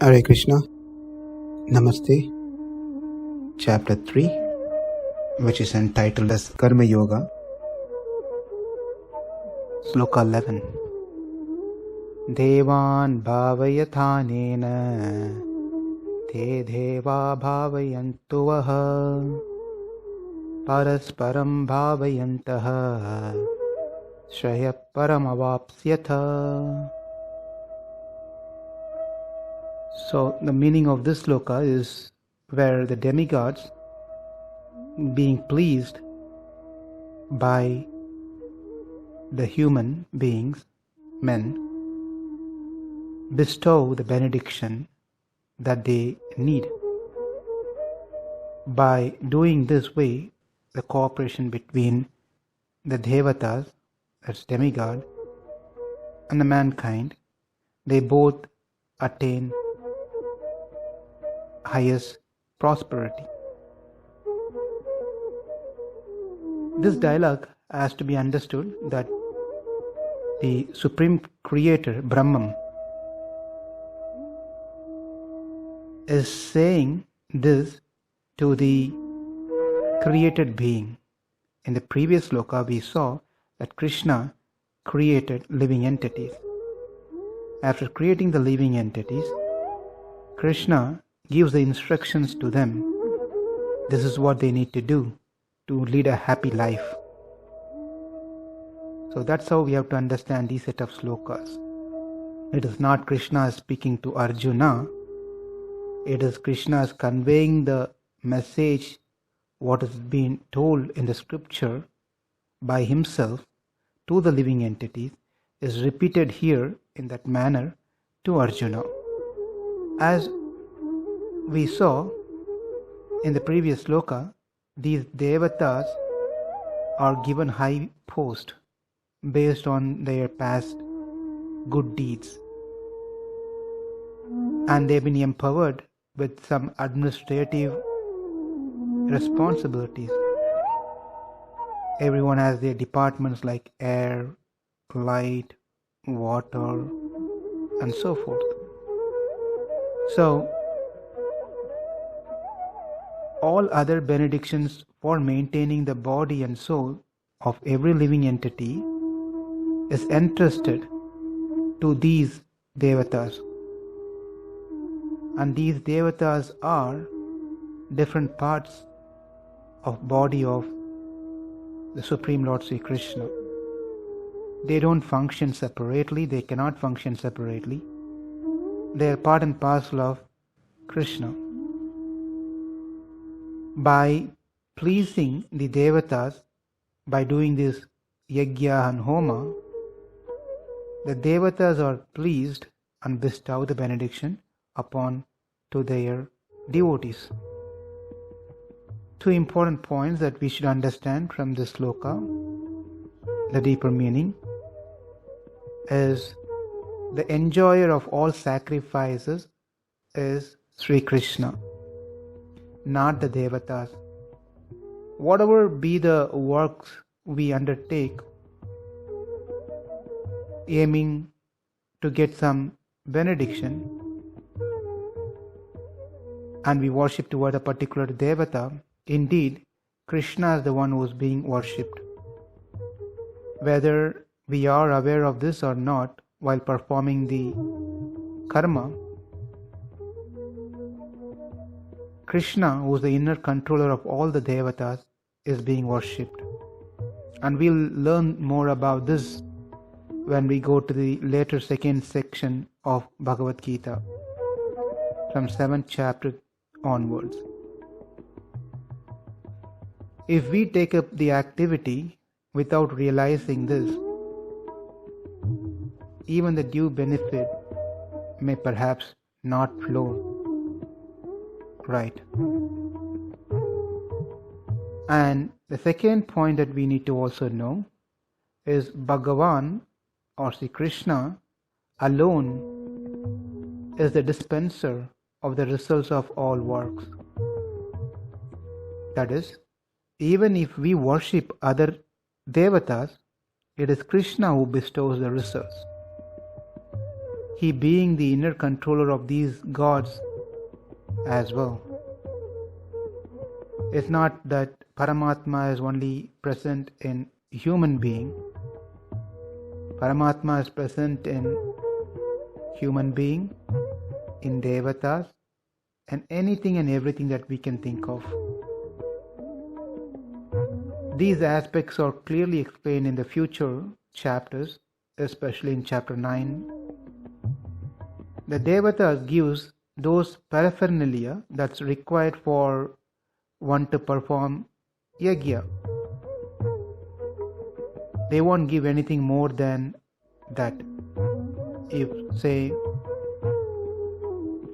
Hare Krishna, Namaste, Chapter 3, which is entitled as Karma Yoga, Sloka 11. Devān bhāvayatānena, te devā bhāvayantu vaha, parasparaṁ bhāvayantaḥ, śreyaḥ param avāpsyatha. So the meaning of this sloka is where the demigods, being pleased by the human beings, men, bestow the benediction that they need. By doing this way, the cooperation between the devatas, that's demigod, and the mankind, they both attain highest prosperity. This dialogue has to be understood that the Supreme Creator, Brahman, is saying this to the created being. In the previous sloka, we saw that Krishna created living entities. After creating the living entities, Krishna gives the instructions to them. This is what they need to do to lead a happy life. So that's how we have to understand these set of slokas. It is not Krishna speaking to Arjuna. It is Krishna conveying the message, what is being told in the scripture by himself to the living entities, is repeated here in that manner to Arjuna. As we saw in the previous sloka, these devatas are given high post based on their past good deeds, and they've been empowered with some administrative responsibilities. Everyone has their departments like air, light, water, and so forth. So all other benedictions for maintaining the body and soul of every living entity is entrusted to these devatas. And these devatas are different parts of body of the Supreme Lord Sri Krishna. They don't function separately, they cannot function separately. They are part and parcel of Krishna. By pleasing the devatas, by doing this yajna and homa, the devatas are pleased and bestow the benediction upon to their devotees. Two important points that we should understand from this sloka, the deeper meaning, is the enjoyer of all sacrifices is Sri Krishna, not the devatas. Whatever be the works we undertake, aiming to get some benediction, and we worship toward a particular devata, indeed, Krishna is the one who is being worshipped. Whether we are aware of this or not, while performing the karma, Krishna, who is the inner controller of all the devatas, is being worshipped. And we'll learn more about this when we go to the later second section of Bhagavad Gita, from 7th chapter onwards. If we take up the activity without realizing this, even the due benefit may perhaps not flow right. And the second point that we need to also know is Bhagavan or Sri Krishna alone is the dispenser of the results of all works. That is, even if we worship other devatas, it is Krishna who bestows the results. he being the inner controller of these gods as well. It's not that Paramatma is only present in human being. Paramatma is present in human being, in devatas, and anything and everything that we can think of. These aspects are clearly explained in the future chapters, especially in chapter 9. The devatas gives those paraphernalia that's required for one to perform yajna. They won't give anything more than that. If, say,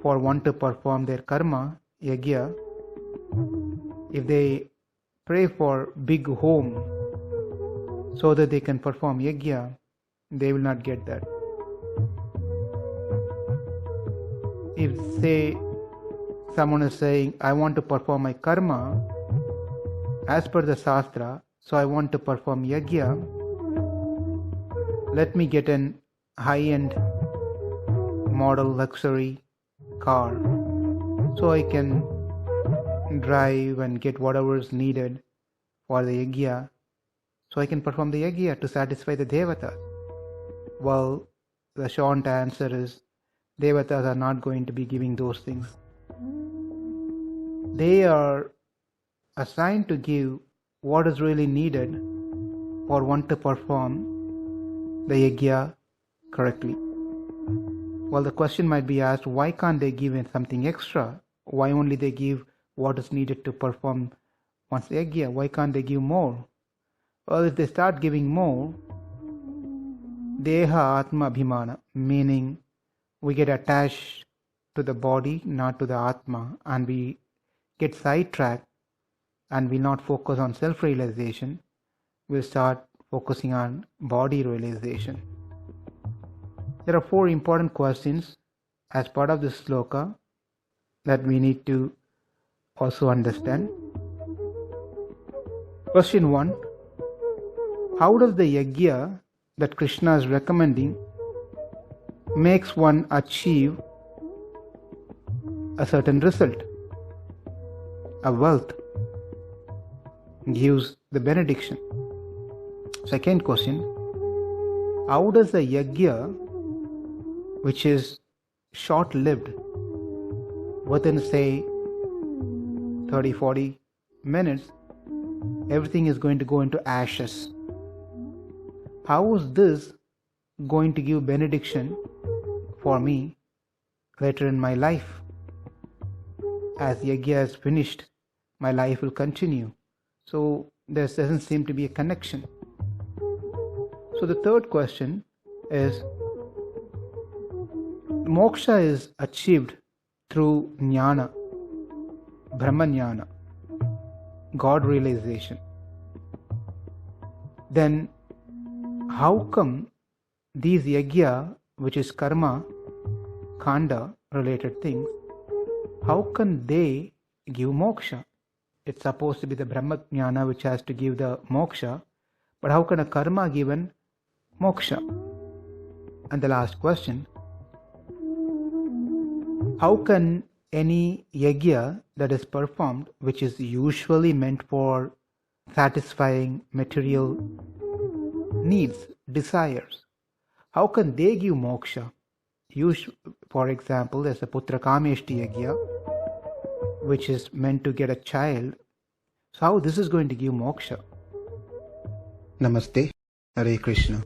for one to perform their karma, yajna, if they pray for big home so that they can perform yajna, they will not get that. If, say, someone is saying, I want to perform my karma as per the Shastra, so I want to perform yajna, let me get an high-end model luxury car so I can drive and get whatever is needed for the yajna, so I can perform the yajna to satisfy the devatas. Well, the short answer is devatas are not going to be giving those things. They are assigned to give what is really needed for one to perform the yajna correctly. Well, the question might be asked, why can't they give something extra? Why only they give what is needed to perform one's yajna? Why can't they give more? Well, if they start giving more, deha atma abhimana, meaning we get attached to the body, not to the atma, and we get sidetracked and will not focus on self-realization, we'll start focusing on body realization. There are 4 important questions as part of this sloka that we need to also understand. Question 1. How does the yajna that Krishna is recommending makes one achieve a certain result? A wealth, gives the benediction. Second question, how does the yajna, which is short-lived, within say 30-40 minutes, everything is going to go into ashes. How is this going to give benediction for me later in my life? As yajna is finished, my life will continue. So there doesn't seem to be a connection. So the third question is, moksha is achieved through jnana, brahma jnana, God realization. Then how come these yajna, which is karma, kanda related things, how can they give moksha? It's supposed to be the brahma jnana which has to give the moksha, but how can a karma given moksha? And the last question, how can any yajna that is performed, which is usually meant for satisfying material needs, desires, how can they give moksha? For example, there's a putra kameshti yajna, which is meant to get a child. So how this is going to give moksha? Namaste. Hare Krishna.